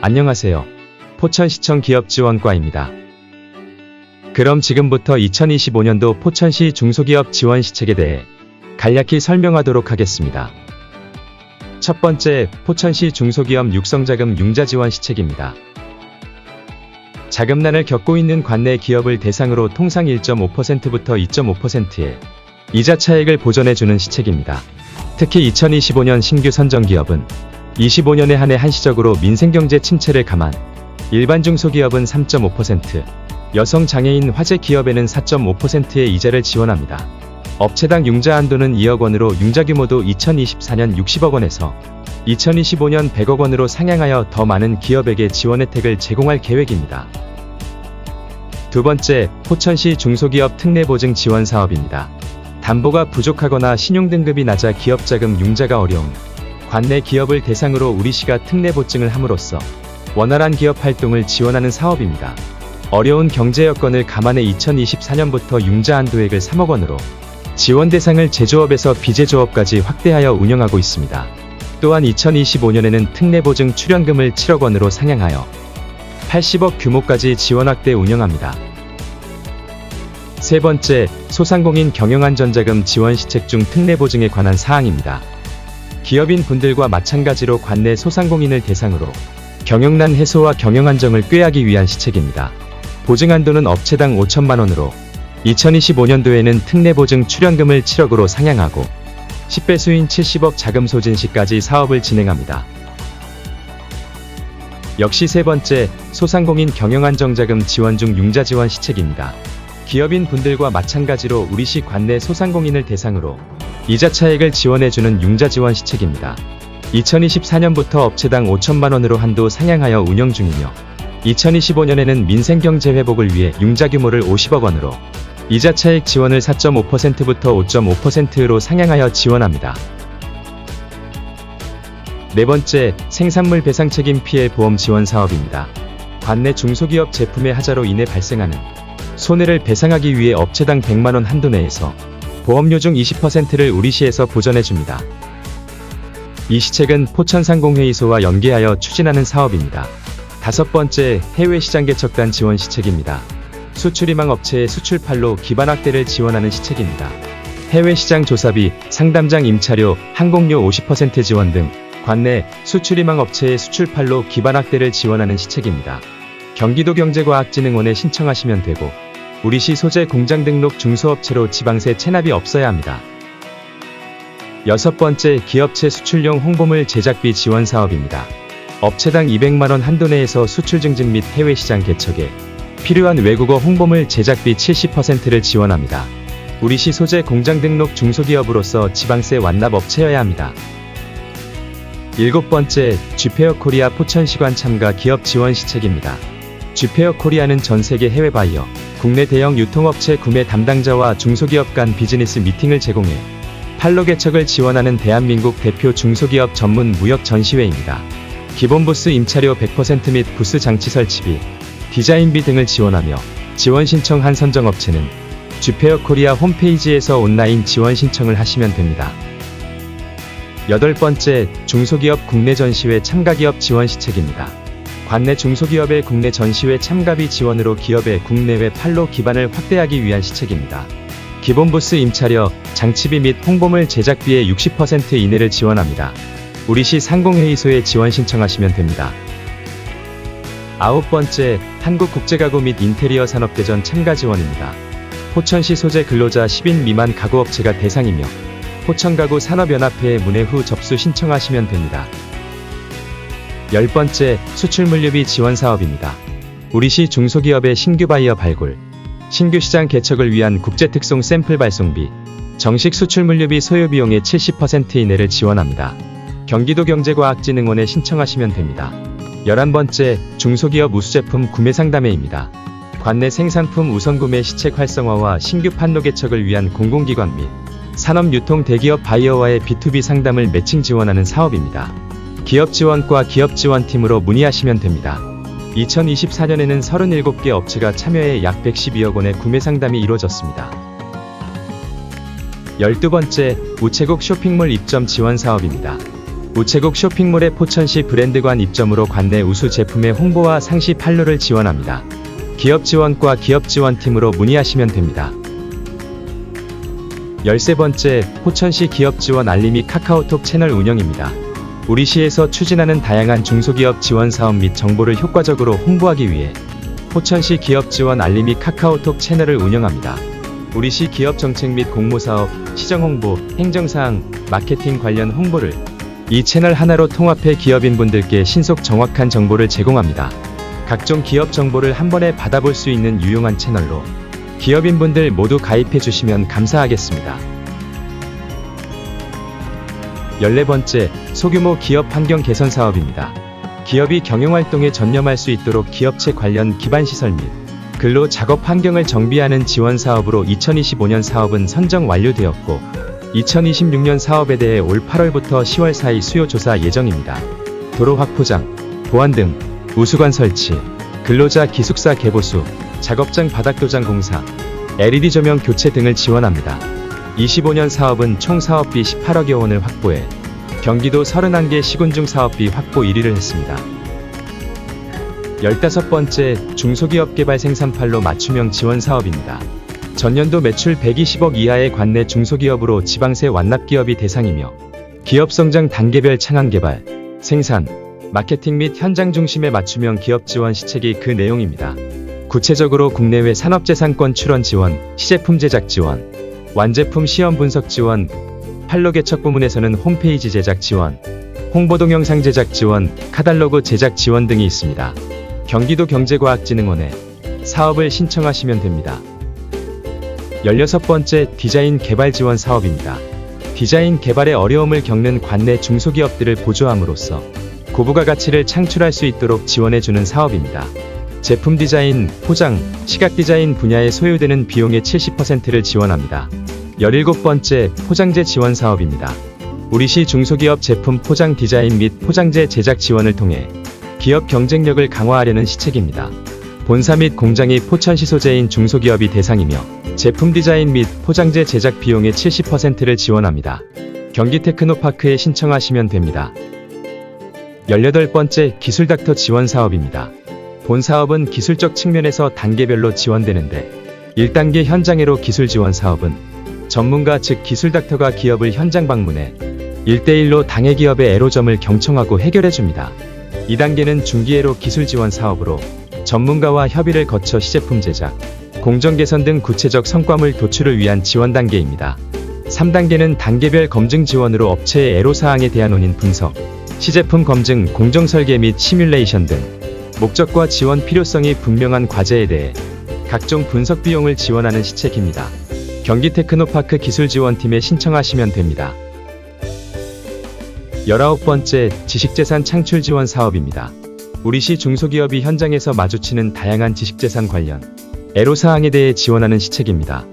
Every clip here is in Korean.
안녕하세요. 포천시청 기업지원과입니다. 그럼 지금부터 2025년도 포천시 중소기업 지원 시책에 대해 간략히 설명하도록 하겠습니다. 첫 번째, 포천시 중소기업 육성자금 융자 지원 시책입니다. 자금난을 겪고 있는 관내 기업을 대상으로 통상 1.5%부터 2.5%의 이자 차액을 보전해주는 시책입니다. 특히 2025년 신규 선정 기업은 25년에 한해 한시적으로 민생경제 침체를 감안 일반 중소기업은 3.5%, 여성 장애인 화재 기업에는 4.5%의 이자를 지원합니다. 업체당 융자 한도는 2억 원으로 융자 규모도 2024년 60억 원에서 2025년 100억 원으로 상향하여 더 많은 기업에게 지원 혜택을 제공할 계획입니다. 두 번째, 포천시 중소기업 특례보증 지원 사업입니다. 담보가 부족하거나 신용등급이 낮아 기업자금 융자가 어려운 관내 기업을 대상으로 우리시가 특례보증을 함으로써 원활한 기업 활동을 지원하는 사업입니다. 어려운 경제 여건을 감안해 2024년부터 융자 한도액을 3억 원으로 지원 대상을 제조업에서 비제조업까지 확대하여 운영하고 있습니다. 또한 2025년에는 특례보증 출연금을 7억 원으로 상향하여 80억 규모까지 지원 확대 운영합니다. 세 번째, 소상공인 경영안전자금 지원 시책 중 특례보증에 관한 사항입니다. 기업인 분들과 마찬가지로 관내 소상공인을 대상으로 경영난 해소와 경영안정을 꾀하기 위한 시책입니다. 보증 한도는 업체당 5천만 원으로 2025년도에는 특례보증 출연금을 7억으로 상향하고 10배수인 70억 자금 소진 시까지 사업을 진행합니다. 역시 세 번째, 소상공인 경영안정자금 지원 중 융자 지원 시책입니다. 기업인 분들과 마찬가지로 우리시 관내 소상공인을 대상으로 이자 차액을 지원해주는 융자 지원 시책입니다. 2024년부터 업체당 5천만 원으로 한도 상향하여 운영 중이며 2025년에는 민생경제 회복을 위해 융자 규모를 50억 원으로 이자 차액 지원을 4.5%부터 5.5%로 상향하여 지원합니다. 네 번째, 생산물 배상 책임 피해 보험 지원 사업입니다. 관내 중소기업 제품의 하자로 인해 발생하는 손해를 배상하기 위해 업체당 100만 원 한도 내에서 보험료 중 20%를 우리시에서 보전해줍니다. 이 시책은 포천상공회의소와 연계하여 추진하는 사업입니다. 다섯 번째, 해외시장 개척단 지원 시책입니다. 수출희망 업체의 수출판로 기반 확대를 지원하는 시책입니다. 해외시장 조사비, 상담장 임차료, 항공료 50% 지원 등 관내 수출희망 업체의 수출판로 기반 확대를 지원하는 시책입니다. 경기도경제과학진흥원에 신청하시면 되고 우리시 소재 공장 등록 중소업체로 지방세 체납이 없어야 합니다. 여섯 번째, 기업체 수출용 홍보물 제작비 지원 사업입니다. 업체당 200만 원 한도 내에서 수출 증진 및 해외시장 개척에 필요한 외국어 홍보물 제작비 70%를 지원합니다. 우리시 소재 공장 등록 중소기업으로서 지방세 완납 업체여야 합니다. 일곱 번째, 쥐페어 코리아 포천시관 참가 기업 지원 시책입니다. 쥐페어 코리아는 전 세계 해외 바이어, 국내 대형 유통업체 구매 담당자와 중소기업 간 비즈니스 미팅을 제공해 판로 개척을 지원하는 대한민국 대표 중소기업 전문 무역 전시회입니다. 기본 부스 임차료 100% 및 부스 장치 설치비, 디자인비 등을 지원하며 지원 신청한 선정업체는 쥐페어 코리아 홈페이지에서 온라인 지원 신청을 하시면 됩니다. 여덟 번째, 중소기업 국내 전시회 참가기업 지원 시책입니다. 관내 중소기업의 국내 전시회 참가비 지원으로 기업의 국내외 판로 기반을 확대하기 위한 시책입니다. 기본 부스 임차료, 장치비 및 홍보물 제작비의 60% 이내를 지원합니다. 우리시 상공회의소에 지원 신청하시면 됩니다. 아홉 번째, 한국국제가구 및 인테리어 산업대전 참가 지원입니다. 포천시 소재 근로자 10인 미만 가구업체가 대상이며 포천가구 산업연합회에 문의 후 접수 신청하시면 됩니다. 열 번째, 수출물류비 지원 사업입니다. 우리시 중소기업의 신규 바이어 발굴, 신규 시장 개척을 위한 국제특송 샘플 발송비, 정식 수출물류비 소요비용의 70% 이내를 지원합니다. 경기도경제과학진흥원에 신청하시면 됩니다. 11번째, 중소기업 우수제품 구매 상담회입니다. 관내 생산품 우선구매 시책 활성화와 신규 판로 개척을 위한 공공기관 및 산업유통 대기업 바이어와의 B2B 상담을 매칭 지원하는 사업입니다. 기업지원과 기업지원팀으로 문의하시면 됩니다. 2024년에는 37개 업체가 참여해 약 112억 원의 구매 상담이 이루어졌습니다. 12번째, 우체국 쇼핑몰 입점 지원 사업입니다. 우체국 쇼핑몰의 포천시 브랜드관 입점으로 관내 우수 제품의 홍보와 상시 판로를 지원합니다. 기업 지원과 기업 지원팀으로 문의하시면 됩니다. 13번째, 포천시 기업 지원 알림이 카카오톡 채널 운영입니다. 우리 시에서 추진하는 다양한 중소기업 지원 사업 및 정보를 효과적으로 홍보하기 위해 포천시 기업 지원 알림이 카카오톡 채널을 운영합니다. 우리 시 기업 정책 및 공모사업, 시정 홍보, 행정사항, 마케팅 관련 홍보를 이 채널 하나로 통합해 기업인분들께 신속 정확한 정보를 제공합니다. 각종 기업 정보를 한 번에 받아볼 수 있는 유용한 채널로 기업인분들 모두 가입해 주시면 감사하겠습니다. 14번째, 소규모 기업 환경 개선 사업입니다. 기업이 경영활동에 전념할 수 있도록 기업체 관련 기반시설 및 근로 작업 환경을 정비하는 지원 사업으로 2025년 사업은 선정 완료되었고 2026년 사업에 대해 올 8월부터 10월 사이 수요 조사 예정입니다. 도로 확포장, 보안 등 우수관 설치, 근로자 기숙사 개보수, 작업장 바닥도장 공사, LED 조명 교체 등을 지원합니다. 25년 사업은 총 사업비 18억여 원을 확보해 경기도 31개 시군 중 사업비 확보 1위를 했습니다. 15번째, 중소기업 개발 생산판로 맞춤형 지원 사업입니다. 전년도 매출 120억 이하의 관내 중소기업으로 지방세 완납기업이 대상이며 기업 성장 단계별 창안개발, 생산, 마케팅 및 현장 중심의 맞춤형 기업 지원 시책이 그 내용입니다. 구체적으로 국내외 산업재산권 출원 지원, 시제품 제작 지원, 완제품 시험 분석 지원, 판로 개척 부문에서는 홈페이지 제작 지원, 홍보 동영상 제작 지원, 카탈로그 제작 지원 등이 있습니다. 경기도 경제과학진흥원에 사업을 신청하시면 됩니다. 16번째, 디자인 개발 지원 사업입니다. 디자인 개발에 어려움을 겪는 관내 중소기업들을 보조함으로써 고부가 가치를 창출할 수 있도록 지원해주는 사업입니다. 제품 디자인, 포장, 시각 디자인 분야에 소요되는 비용의 70%를 지원합니다. 17번째, 포장재 지원 사업입니다. 우리시 중소기업 제품 포장 디자인 및 포장재 제작 지원을 통해 기업 경쟁력을 강화하려는 시책입니다. 본사 및 공장이 포천시 소재인 중소기업이 대상이며 제품 디자인 및 포장재 제작 비용의 70%를 지원합니다. 경기 테크노파크에 신청하시면 됩니다. 18번째, 기술닥터 지원 사업입니다. 본 사업은 기술적 측면에서 단계별로 지원되는데 1단계 현장애로 기술 지원 사업은 전문가 즉 기술닥터가 기업을 현장 방문해 1대1로 당해 기업의 애로점을 경청하고 해결해줍니다. 2단계는 중기애로 기술 지원 사업으로 전문가와 협의를 거쳐 시제품 제작, 공정 개선 등 구체적 성과물 도출을 위한 지원 단계입니다. 3단계는 단계별 검증 지원으로 업체의 애로사항에 대한 원인 분석, 시제품 검증, 공정 설계 및 시뮬레이션 등 목적과 지원 필요성이 분명한 과제에 대해 각종 분석 비용을 지원하는 시책입니다. 경기 테크노파크 기술지원팀에 신청하시면 됩니다. 19번째, 지식재산 창출 지원 사업입니다. 우리시 중소기업이 현장에서 마주치는 다양한 지식재산 관련 애로사항에 대해 지원하는 시책입니다.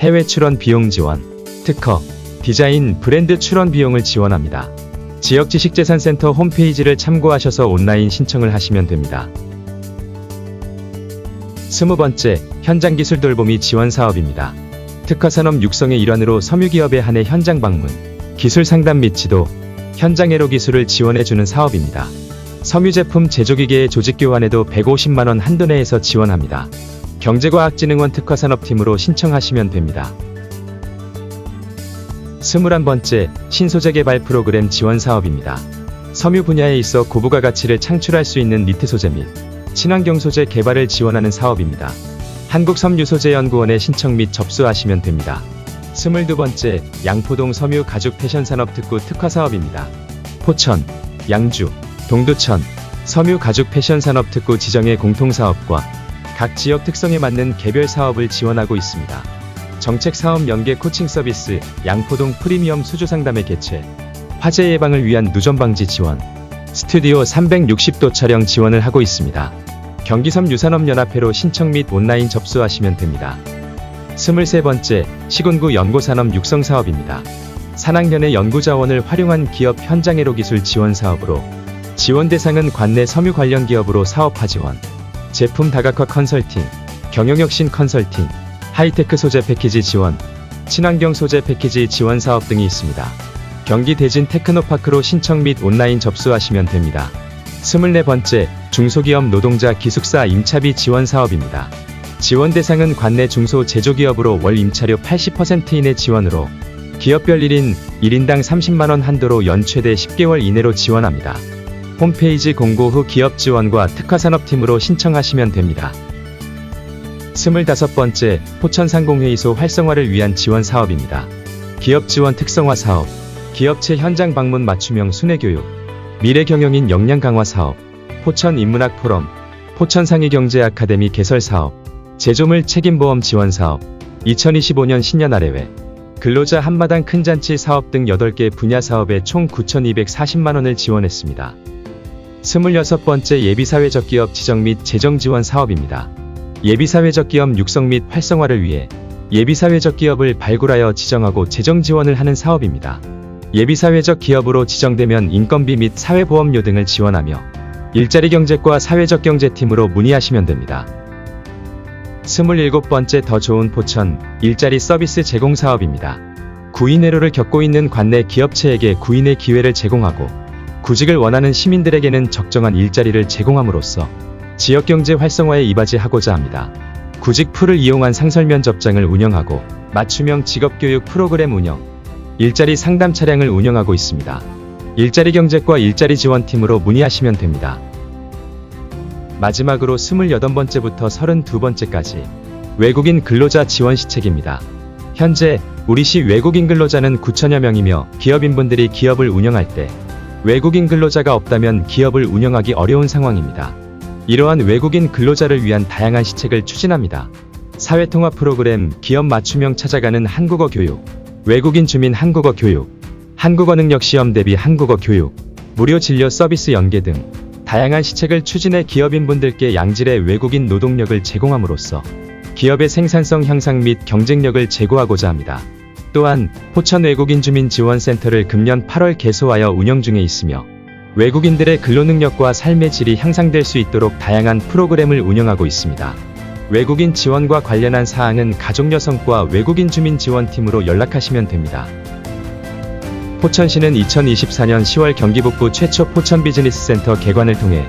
해외 출원 비용 지원, 특허, 디자인, 브랜드 출원 비용을 지원합니다. 지역 지식재산센터 홈페이지를 참고하셔서 온라인 신청을 하시면 됩니다. 20번째, 현장기술 돌보미 지원 사업입니다. 특화산업 육성의 일환으로 섬유기업에 한해 현장 방문, 기술 상담 및 지도, 현장애로 기술을 지원해주는 사업입니다. 섬유제품 제조기계의 조직 교환에도 150만원 한도 내에서 지원합니다. 경제과학진흥원 특화산업팀으로 신청하시면 됩니다. 21번째, 신소재 개발 프로그램 지원 사업입니다. 섬유 분야에 있어 고부가 가치를 창출할 수 있는 니트 소재 및 친환경 소재 개발을 지원하는 사업입니다. 한국섬유소재연구원에 신청 및 접수하시면 됩니다. 22번째, 양포동 섬유 가죽 패션산업 특구 특화 사업입니다. 포천, 양주, 동두천 섬유 가죽 패션산업 특구 지정의 공통사업과 각 지역 특성에 맞는 개별 사업을 지원하고 있습니다. 정책사업 연계 코칭 서비스, 양포동 프리미엄 수주상담회 개최, 화재 예방을 위한 누전 방지 지원, 스튜디오 360도 촬영 지원을 하고 있습니다. 경기섬유산업연합회로 신청 및 온라인 접수하시면 됩니다. 23번째, 시군구 연고산업 육성 사업입니다. 산학연의 연구자원을 활용한 기업 현장애로 기술 지원 사업으로 지원 대상은 관내 섬유 관련 기업으로 사업화 지원, 제품 다각화 컨설팅, 경영혁신 컨설팅, 하이테크 소재 패키지 지원, 친환경 소재 패키지 지원 사업 등이 있습니다. 경기 대진 테크노파크로 신청 및 온라인 접수하시면 됩니다. 24번째, 중소기업 노동자 기숙사 임차비 지원 사업입니다. 지원 대상은 관내 중소제조기업으로 월 임차료 80% 이내 지원으로 기업별 1인, 1인당 30만원 한도로 연 최대 10개월 이내로 지원합니다. 홈페이지 공고 후 기업 지원과 특화산업팀으로 신청하시면 됩니다. 25번째, 포천상공회의소 활성화를 위한 지원 사업입니다. 기업 지원 특성화 사업, 기업체 현장 방문 맞춤형 순회교육, 미래경영인 역량 강화 사업, 포천 인문학 포럼, 포천상의경제 아카데미 개설 사업, 제조물 책임보험 지원 사업, 2025년 신년 아래회, 근로자 한마당 큰잔치 사업 등 8개 분야 사업에 총 9,240만원을 지원했습니다. 26번째, 예비사회적 기업 지정 및 재정 지원 사업입니다. 예비사회적 기업 육성 및 활성화를 위해 예비사회적 기업을 발굴하여 지정하고 재정 지원을 하는 사업입니다. 예비사회적 기업으로 지정되면 인건비 및 사회보험료 등을 지원하며 일자리경제과 사회적경제팀으로 문의하시면 됩니다. 27번째, 더 좋은 포천 일자리 서비스 제공 사업입니다. 구인회로를 겪고 있는 관내 기업체에게 구인의 기회를 제공하고 구직을 원하는 시민들에게는 적정한 일자리를 제공함으로써 지역경제 활성화에 이바지하고자 합니다. 구직풀을 이용한 상설면 접장을 운영하고 맞춤형 직업교육 프로그램 운영, 일자리 상담 차량을 운영하고 있습니다. 일자리경제과 일자리지원팀으로 문의하시면 됩니다. 마지막으로 28번째부터 32번째까지 외국인 근로자 지원 시책입니다. 현재 우리시 외국인 근로자는 9천여 명이며 기업인분들이 기업을 운영할 때 외국인 근로자가 없다면 기업을 운영하기 어려운 상황입니다. 이러한 외국인 근로자를 위한 다양한 시책을 추진합니다. 사회통합 프로그램, 기업 맞춤형 찾아가는 한국어 교육, 외국인 주민 한국어 교육, 한국어 능력 시험 대비 한국어 교육, 무료 진료 서비스 연계 등 다양한 시책을 추진해 기업인분들께 양질의 외국인 노동력을 제공함으로써 기업의 생산성 향상 및 경쟁력을 제고하고자 합니다. 또한 포천 외국인 주민 지원센터를 금년 8월 개소하여 운영 중에 있으며 외국인들의 근로능력과 삶의 질이 향상될 수 있도록 다양한 프로그램을 운영하고 있습니다. 외국인 지원과 관련한 사항은 가족여성과 외국인 주민 지원팀으로 연락하시면 됩니다. 포천시는 2024년 10월 경기북부 최초 포천 비즈니스센터 개관을 통해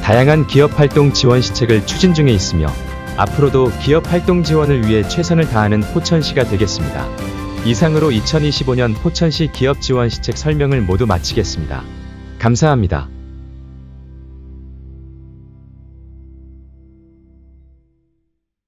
다양한 기업활동 지원 시책을 추진 중에 있으며 앞으로도 기업활동 지원을 위해 최선을 다하는 포천시가 되겠습니다. 이상으로 2025년 포천시 기업 지원 시책 설명을 모두 마치겠습니다. 감사합니다.